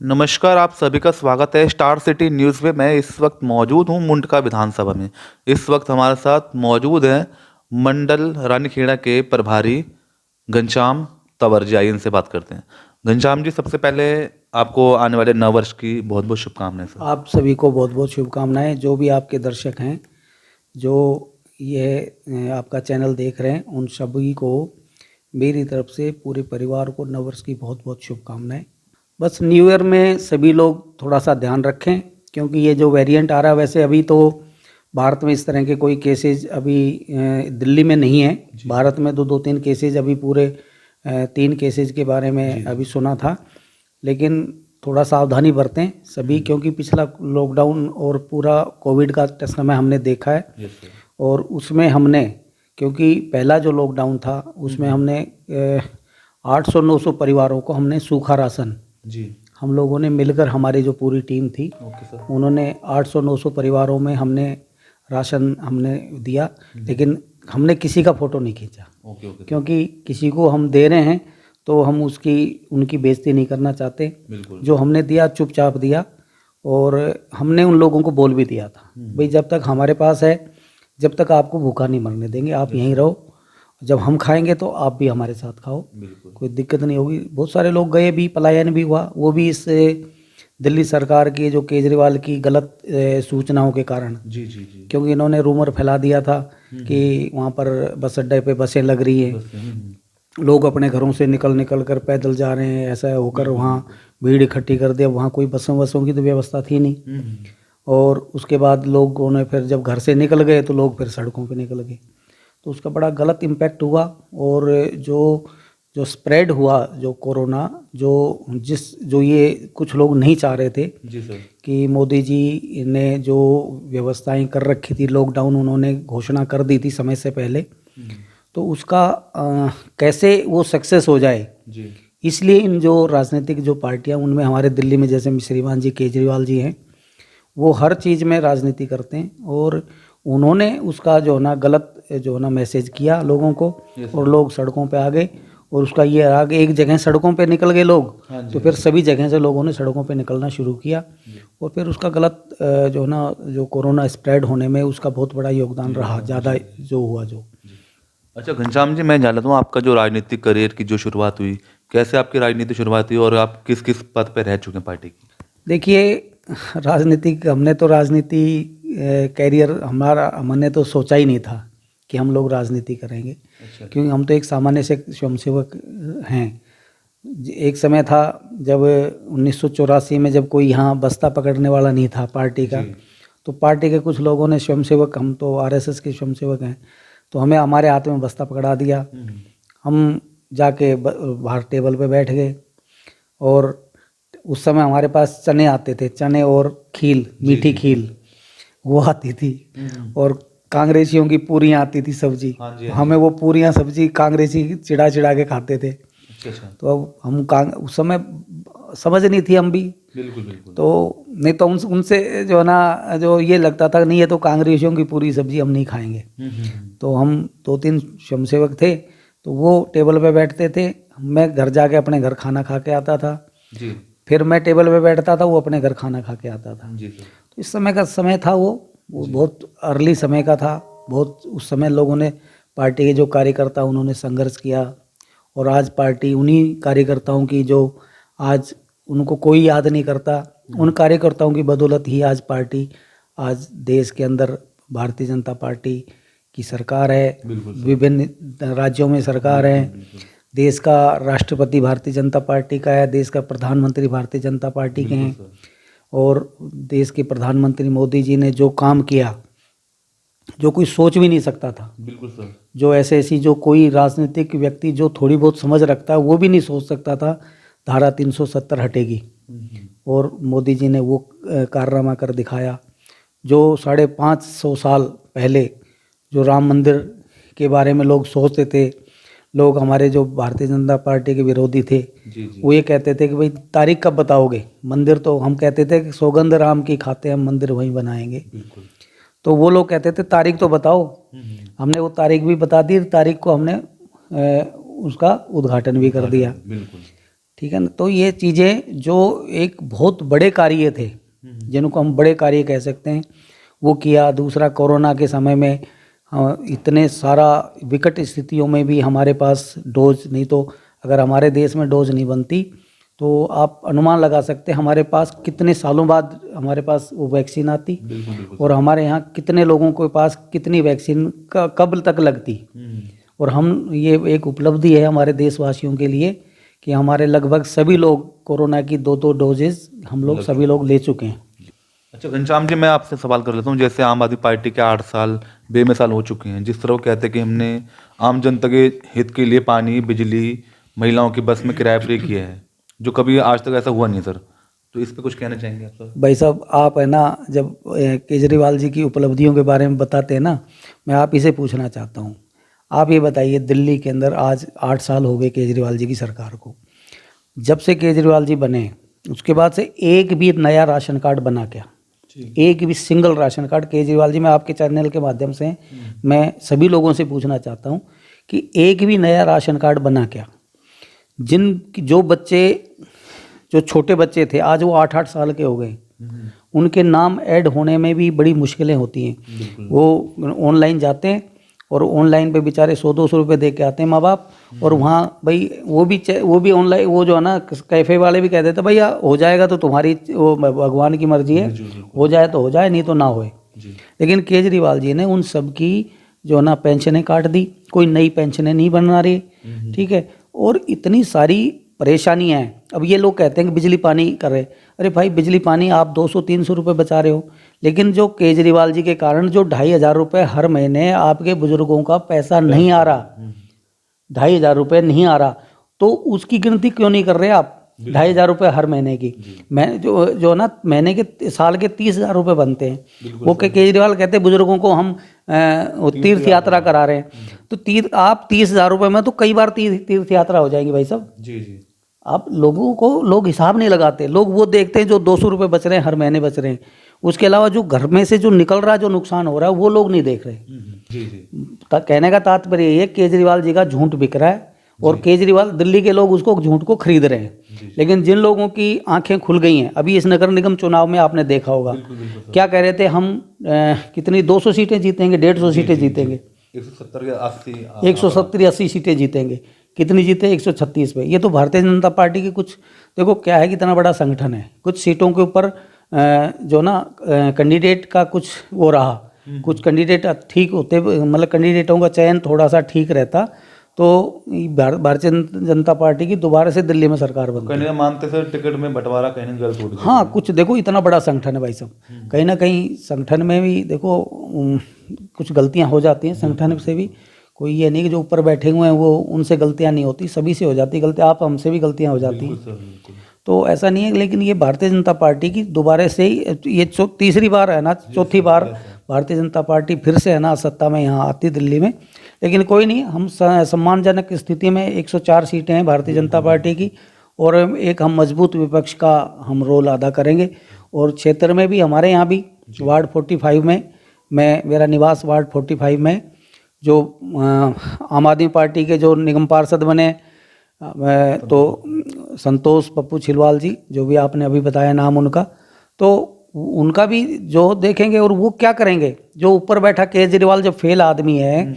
नमस्कार, आप सभी का स्वागत है स्टार सिटी न्यूज़ में। मैं इस वक्त मौजूद हूँ मुंडका विधानसभा में। इस वक्त हमारे साथ मौजूद हैं मंडल रानीखेड़ा के प्रभारी घनश्याम तंवर। आइए इनसे बात करते हैं। घनश्याम जी, सबसे पहले आपको आने वाले नव वर्ष की बहुत बहुत शुभकामनाएं सर। आप सभी को बहुत बहुत शुभकामनाएं। जो भी आपके दर्शक हैं, जो ये आपका चैनल देख रहे हैं, उन सभी को मेरी तरफ से पूरे परिवार को नववर्ष की बहुत बहुत शुभकामनाएं। बस न्यू ईयर में सभी लोग थोड़ा सा ध्यान रखें, क्योंकि ये जो वेरिएंट आ रहा है, वैसे अभी तो भारत में इस तरह के कोई केसेज अभी दिल्ली में नहीं है। भारत में दो तीन केसेज अभी पूरे 3 केसेज के बारे में अभी सुना था, लेकिन थोड़ा सावधानी बरतें सभी, क्योंकि पिछला लॉकडाउन और पूरा कोविड का समय हमने देखा है। और उसमें हमने, क्योंकि पहला जो लॉकडाउन था उसमें हमने 800-900 परिवारों को हमने सूखा राशन, जी। हम लोगों ने मिलकर, हमारी जो पूरी टीम थी, ओके सर। उन्होंने 800-900 परिवारों में हमने राशन हमने दिया, लेकिन हमने किसी का फ़ोटो नहीं खींचा। Okay okay. क्योंकि किसी को हम दे रहे हैं तो हम उनकी बेइज्जती नहीं करना चाहते। बिल्कुल। जो हमने दिया चुपचाप दिया, और हमने उन लोगों को बोल भी दिया था, भाई जब तक हमारे पास है, जब तक आपको भूखा नहीं मरने देंगे, आप यहीं रहो। जब हम खाएंगे तो आप भी हमारे साथ खाओ, कोई दिक्कत नहीं होगी। बहुत सारे लोग गए भी, पलायन भी हुआ, वो भी इस दिल्ली सरकार की, जो केजरीवाल की गलत सूचनाओं के कारण। जी जी जी। क्योंकि इन्होंने रूमर फैला दिया था कि वहाँ पर बस अड्डे पे बसें लग रही हैं, लोग अपने घरों से निकल निकल कर पैदल जा रहे हैं, ऐसा होकर वहाँ भीड़ इकट्ठी कर दिया। वहाँ कोई बसों की तो व्यवस्था थी नहीं। और उसके बाद लोगों ने फिर जब घर से निकल गए तो लोग फिर सड़कों पे निकल गए, तो उसका बड़ा गलत इम्पैक्ट हुआ। और जो जो स्प्रेड हुआ, जो कोरोना, जो ये कुछ लोग नहीं चाह रहे थे जी सर। कि मोदी जी ने जो व्यवस्थाएं कर रखी थी, लॉकडाउन उन्होंने घोषणा कर दी थी समय से पहले, तो उसका कैसे वो सक्सेस हो जाए, जी। इसलिए इन जो राजनीतिक जो पार्टियां, उनमें हमारे दिल्ली में जैसे श्रीमान जी केजरीवाल जी हैं, वो हर चीज़ में राजनीति करते हैं, और उन्होंने उसका जो है ना गलत जो है ना मैसेज किया लोगों को, और लोग सड़कों पे आ गए। और उसका ये आगे एक जगह सड़कों पे निकल गए लोग, तो फिर सभी जगह से लोगों ने सड़कों पे निकलना शुरू किया, और फिर उसका गलत जो है ना, जो कोरोना स्प्रेड होने में उसका बहुत बड़ा योगदान रहा, ज़्यादा जो हुआ जो। अच्छा घनश्याम जी, मैं जानता हूँ आपका जो राजनीतिक करियर की जो शुरुआत हुई, कैसे आपकी राजनीति शुरुआत हुई और आप किस किस पद पर रह चुके हैं पार्टी की? देखिए, राजनीतिक, हमने तो राजनीति कैरियर हमारा, हमने तो सोचा ही नहीं था कि हम लोग राजनीति करेंगे। अच्छा। क्योंकि हम तो एक सामान्य से स्वयंसेवक हैं। एक समय था जब 1984 में, जब कोई यहाँ बस्ता पकड़ने वाला नहीं था पार्टी का, तो पार्टी के कुछ लोगों ने स्वयंसेवक, हम तो आरएसएस के स्वयंसेवक हैं, तो हमें हमारे हाथ में बस्ता पकड़ा दिया। हम जाके बाहर टेबल पे बैठ गए, और उस समय हमारे पास चने आते थे, चने और खील, मीठी खील वो आती थी, और कांग्रेसियों की पूरियाँ आती थी सब्जी। हमें वो पूरियाँ सब्जी कांग्रेसी चिढ़ा चिढ़ा के खाते थे। तो अब हम उस समय समझ नहीं थी हम भी, बिल्कुल बिल्कुल। तो नहीं तो उनसे जो है ना, जो ये लगता था नहीं, ये तो कांग्रेसियों की पूरी सब्जी हम नहीं खाएंगे। तो हम 2-3 स्वयंसेवक थे, तो वो टेबल पे बैठते थे, मैं घर जाके अपने घर खाना खा के आता था, जी। फिर मैं टेबल पे बैठता था, वो अपने घर खाना खा के आता था। जी सर। तो इस समय का समय था वो बहुत अर्ली समय का था। बहुत उस समय लोगों ने, पार्टी के जो कार्यकर्ता, उन्होंने संघर्ष किया, और आज पार्टी उन्हीं कार्यकर्ताओं की, जो आज उनको कोई याद नहीं करता, उन कार्यकर्ताओं की बदौलत ही आज पार्टी, आज देश के अंदर भारतीय जनता पार्टी की सरकार है। विभिन्न राज्यों में सरकार है। देश का राष्ट्रपति भारतीय जनता पार्टी का है, देश का प्रधानमंत्री भारतीय जनता पार्टी के हैं, और देश के प्रधानमंत्री मोदी जी ने जो काम किया, जो कोई सोच भी नहीं सकता था। बिल्कुल सर। जो ऐसी जो कोई राजनीतिक व्यक्ति जो थोड़ी बहुत समझ रखता है, वो भी नहीं सोच सकता था धारा 370 हटेगी, और मोदी जी ने वो कारनामा कर दिखाया। जो 550 साल पहले जो राम मंदिर के बारे में लोग सोचते थे, लोग हमारे जो भारतीय जनता पार्टी के विरोधी थे, वो ये कहते थे कि भाई तारीख कब बताओगे मंदिर, तो हम कहते थे कि सौगंध राम की खाते हम मंदिर वहीं बनाएंगे। तो वो लोग कहते थे तारीख तो बताओ। हमने वो तारीख भी बता दी, तारीख को हमने उसका उद्घाटन भी कर दिया। ठीक है ना। तो ये चीज़ें जो एक बहुत बड़े कार्य थे, जिनको हम बड़े कार्य कह सकते हैं, वो किया। दूसरा, कोरोना के समय में इतने सारा विकट स्थितियों में भी हमारे पास डोज नहीं, तो अगर हमारे देश में डोज नहीं बनती तो आप अनुमान लगा सकते हैं हमारे पास कितने सालों बाद हमारे पास वो वैक्सीन आती। और हमारे यहाँ कितने लोगों के पास कितनी वैक्सीन का कब तक लगती। और हम, ये एक उपलब्धि है हमारे देशवासियों के लिए कि हमारे लगभग सभी लोग कोरोना की 2 डोजेज हम लोग सभी लोग ले चुके हैं। अच्छा घनश्याम जी, मैं आपसे सवाल कर लेता हूँ। जैसे आम आदमी पार्टी के 8 साल बेमिसाल हो चुके हैं, जिस तरह वो कहते हैं कि हमने आम जनता के हित के लिए पानी, बिजली, महिलाओं की बस में किराया फ्री किया है, जो कभी आज तक ऐसा हुआ नहीं सर। तो इस पे कुछ कहना चाहेंगे आप सर? भाई साहब, आप है ना, जब केजरीवाल जी की उपलब्धियों के बारे में बताते हैं ना, मैं आप ही से पूछना चाहता हूँ। आप ये बताइए, दिल्ली के अंदर आज 8 साल हो गए केजरीवाल जी की सरकार को। जब से केजरीवाल जी बने उसके बाद से एक भी नया राशन कार्ड बना क्या? एक भी single ration card? Kejriwal ji, मैं आपके चैनल के माध्यम से मैं सभी लोगों से पूछना चाहता हूँ कि एक भी नया राशन कार्ड बना क्या? जो बच्चे, जो छोटे बच्चे थे, आज वो 8-8 साल के हो गए, उनके नाम ऐड होने में भी बड़ी मुश्किलें होती हैं। वो ऑनलाइन जाते हैं और ऑनलाइन पे बेचारे 100-200 रुपये दे के आते हैं माँ बाप, और वहाँ भाई वो भी ऑनलाइन, वो जो है ना कैफ़े वाले भी कह देते भैया हो जाएगा तो तुम्हारी, वो भगवान की मर्जी है, हो जाए तो हो जाए, नहीं तो ना होए। लेकिन केजरीवाल जी ने उन सब की जो है ना पेंशनें काट दी, कोई नई पेंशनें नहीं बना रही, ठीक है। और इतनी सारी परेशानियाँ हैं। अब ये लोग कहते हैं कि बिजली पानी कर रहे, अरे भाई बिजली पानी आप 200-300 रुपये बचा रहे हो, लेकिन जो केजरीवाल जी के कारण जो 2,500 रुपये हर महीने आपके बुजुर्गों का पैसा नहीं आ रहा, 2,500 रुपये नहीं आ रहा, तो उसकी गिनती क्यों नहीं कर रहे आप? 2,500 रुपये हर महीने की, मैं जो ना महीने के, साल के 30,000 रुपये बनते हैं। वो केजरीवाल कहते हैं बुजुर्गों को हम तीर्थ यात्रा करा रहे हैं, तो आप 30,000 रुपये में तो कई बार तीर्थ यात्रा हो जाएगी भाई साहब। जी। आप लोग हिसाब नहीं लगाते, लोग वो देखते हैं जो 200 रुपये बच रहे हैं, हर महीने बच रहे हैं, उसके अलावा जो घर में से जो निकल रहा है, जो नुकसान हो रहा है, वो लोग नहीं देख रहे। कहने का तात्पर्य ये है, केजरीवाल जी का झूठ बिक रहा है और केजरीवाल, दिल्ली के लोग उसको झूठ को खरीद रहे हैं। लेकिन जिन लोगों की आंखें खुल गई हैं, अभी इस नगर निगम चुनाव में आपने देखा होगा, क्या कह रहे थे हम, कितनी 200 सीटें जीतेंगे, 150 सीटें जीतेंगे, 170-80 सीटें जीतेंगे। कितनी जीते? 136 पे। ये तो भारतीय जनता पार्टी की कुछ, देखो क्या है, कितना बड़ा संगठन है, कुछ सीटों के ऊपर जो ना कैंडिडेट का कुछ वो रहा, कुछ कैंडिडेट ठीक होते, मतलब कैंडिडेटों का चयन थोड़ा सा ठीक रहता तो भारतीय जनता पार्टी की दोबारा से दिल्ली में सरकार बनती। कहीं ना मानते सर, टिकट में बंटवारा कहीं ना गलत हो गया। हाँ, कुछ देखो, इतना बड़ा संगठन है भाई साहब, कहीं ना कहीं संगठन में भी देखो कुछ गलतियां हो जाती हैं संगठन से भी। कोई ये नहीं कि जो ऊपर बैठे हुए हैं वो, उनसे गलतियां नहीं होती, सभी से हो जाती गलतियां, आप हमसे भी गलतियां हो जाती हैं, तो ऐसा नहीं है। लेकिन ये भारतीय जनता पार्टी की दोबारा से ही, ये तीसरी बार है ना, चौथी बार भारतीय जनता पार्टी फिर से है ना सत्ता में यहाँ आती दिल्ली में। लेकिन कोई नहीं, हम सम्मानजनक स्थिति में 104 सीटें हैं भारतीय जनता पार्टी की, और एक हम मजबूत विपक्ष का हम रोल अदा करेंगे। और क्षेत्र में भी, हमारे यहाँ भी वार्ड 45 में, मेरा निवास वार्ड 45 में, जो आम आदमी पार्टी के जो निगम पार्षद बने, तो संतोष पप्पू छिलवाल जी, जो भी आपने अभी बताया नाम उनका, तो उनका भी जो देखेंगे, और वो क्या करेंगे, जो ऊपर बैठा केजरीवाल जो फेल आदमी है,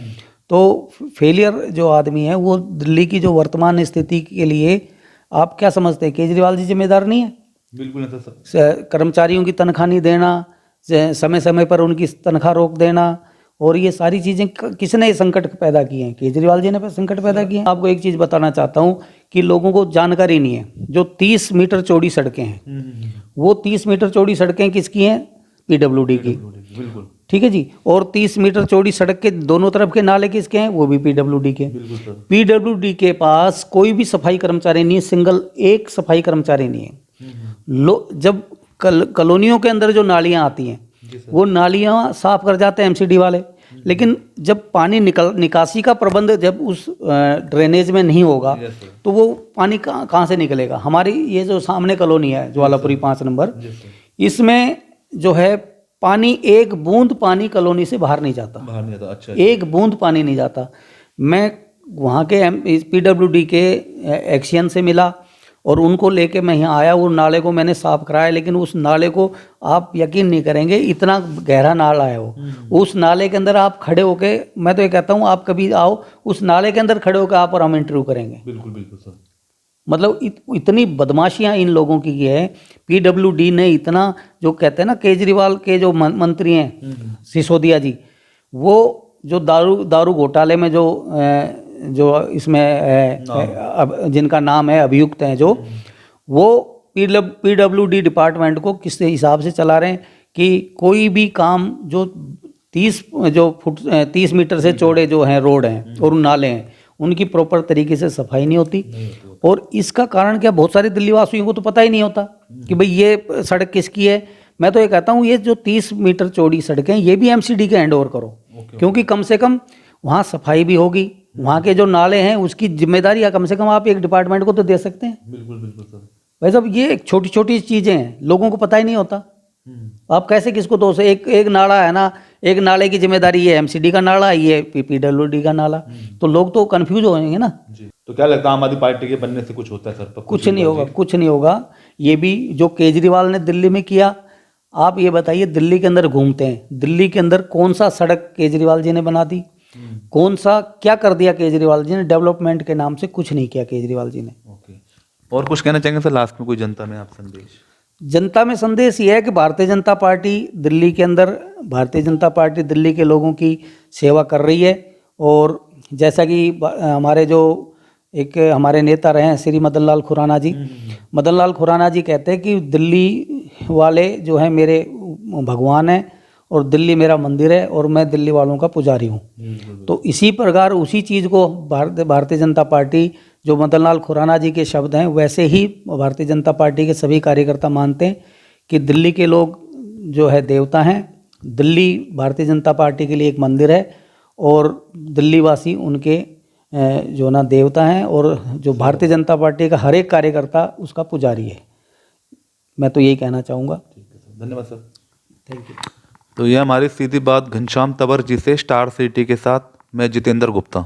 तो फेलियर जो आदमी है, वो दिल्ली की जो वर्तमान स्थिति के लिए आप क्या समझते हैं, केजरीवाल जी जिम्मेदार नहीं है? बिल्कुल नहीं सर। कर्मचारियों की तनख्वाह नहीं देना, समय समय पर उनकी तनख्वाह रोक देना, और ये सारी चीज़ें किसने संकट पैदा किए हैं? केजरीवाल जी ने संकट पैदा किए हैं। आपको एक चीज़ बताना चाहता हूँ कि लोगों को जानकारी नहीं है, जो 30 मीटर चौड़ी सड़कें हैं, वो 30 मीटर चौड़ी सड़कें किसकी हैं? पीडब्ल्यूडी की, बिल्कुल, ठीक है जी। और 30 मीटर चौड़ी सड़क के दोनों तरफ के नाले किसके हैं? वो भी पीडब्ल्यूडी के। पीडब्ल्यूडी के पास कोई भी सफाई कर्मचारी नहीं है, सिंगल एक सफाई कर्मचारी नहीं है। जब कॉलोनियों के अंदर जो नालियाँ आती हैं, वो नालियाँ साफ कर जाते हैं एमसीडी वाले, लेकिन जब पानी निकासी का प्रबंध जब उस ड्रेनेज में नहीं होगा, तो वो पानी कहाँ से निकलेगा? हमारी ये जो सामने कॉलोनी है ज्वालापुरी 5 नंबर, इसमें जो है पानी, एक बूंद पानी कॉलोनी से बाहर नहीं जाता। अच्छा। एक बूंद पानी नहीं जाता। मैं वहाँ के पीडब्ल्यूडी के एक्शियन से मिला, और उनको लेके मैं यहाँ आया, वो नाले को मैंने साफ कराया, लेकिन उस नाले को आप यकीन नहीं करेंगे, इतना गहरा नाला है वो। उस नाले के अंदर आप खड़े होके, मैं तो ये कहता हूँ आप कभी आओ उस नाले के अंदर खड़े होकर आप और हम इंटरव्यू करेंगे। बिल्कुल बिल्कुल सर। मतलब इतनी बदमाशियां इन लोगों की है। पीडब्ल्यूडी ने इतना, जो कहते हैं ना केजरीवाल के जो मंत्री हैं सिसोदिया जी, वो जो दारू घोटाले में जो इसमें जिनका नाम है अभियुक्त हैं, जो वो पीडब्ल्यूडी डिपार्टमेंट को किस हिसाब से चला रहे हैं कि कोई भी काम जो 30 मीटर से चौड़े जो हैं रोड हैं और नाले हैं, उनकी प्रॉपर तरीके से सफाई नहीं होती। और इसका कारण क्या, बहुत सारे दिल्ली वासियों को तो पता ही नहीं होता कि भाई ये सड़क किसकी है। मैं तो ये कहता हूँ ये जो 30 मीटर चौड़ी सड़कें, ये भी एमसीडी के हैंड ओवर करो, क्योंकि कम से कम वहाँ सफाई भी होगी, वहाँ के जो नाले हैं उसकी जिम्मेदारी या कम से कम आप एक डिपार्टमेंट को तो दे सकते हैं। बिल्कुल बिल्कुल सर। भाई साहब ये छोटी छोटी चीज़ें हैं, लोगों को पता ही नहीं होता। आप कैसे किसको दोष, एक नाला है ना, एक नाले की जिम्मेदारी ये एमसीडी का नाला, ये पीडब्ल्यूडी का नाला, तो लोग तो कंफ्यूज हो जाएंगे ना। जी, तो क्या लगता है आम आदमी पार्टी के बनने से कुछ होता है सर? कुछ नहीं होगा, कुछ नहीं होगा। ये भी जो केजरीवाल ने दिल्ली में किया, आप ये बताइए, दिल्ली के अंदर घूमते हैं, दिल्ली के अंदर कौन सा सड़क केजरीवाल जी ने बना दी, कौन सा क्या कर दिया केजरीवाल जी ने? डेवलपमेंट के नाम से कुछ नहीं किया केजरीवाल जी ने। ओके, और कुछ कहना चाहेंगे सर लास्ट में, कोई जनता में आप संदेश? जनता में संदेश ये है कि भारतीय जनता पार्टी दिल्ली के अंदर, भारतीय जनता पार्टी दिल्ली के लोगों की सेवा कर रही है। और जैसा कि हमारे जो एक हमारे नेता रहे हैं श्री मदन लाल खुराना जी, मदन लाल खुराना जी कहते हैं कि दिल्ली वाले जो हैं मेरे भगवान हैं और दिल्ली मेरा मंदिर है और मैं दिल्ली वालों का पुजारी हूँ। तो इसी प्रकार उसी चीज़ को भारतीय जनता पार्टी, जो मदन लाल खुराना जी के शब्द हैं, वैसे ही भारतीय जनता पार्टी के सभी कार्यकर्ता मानते हैं कि दिल्ली के लोग जो है देवता हैं। दिल्ली भारतीय जनता पार्टी के लिए एक मंदिर है और दिल्ली वासी उनके जो ना देवता हैं, और जो भारतीय जनता पार्टी का हर एक कार्यकर्ता उसका पुजारी है। मैं तो यही कहना चाहूँगा। ठीक है सर, धन्यवाद सर। Thank you. तो ये हमारी सीधी बात घनश्याम तंवर जी से, स्टार सिटी के साथ मैं जितेंद्र गुप्ता।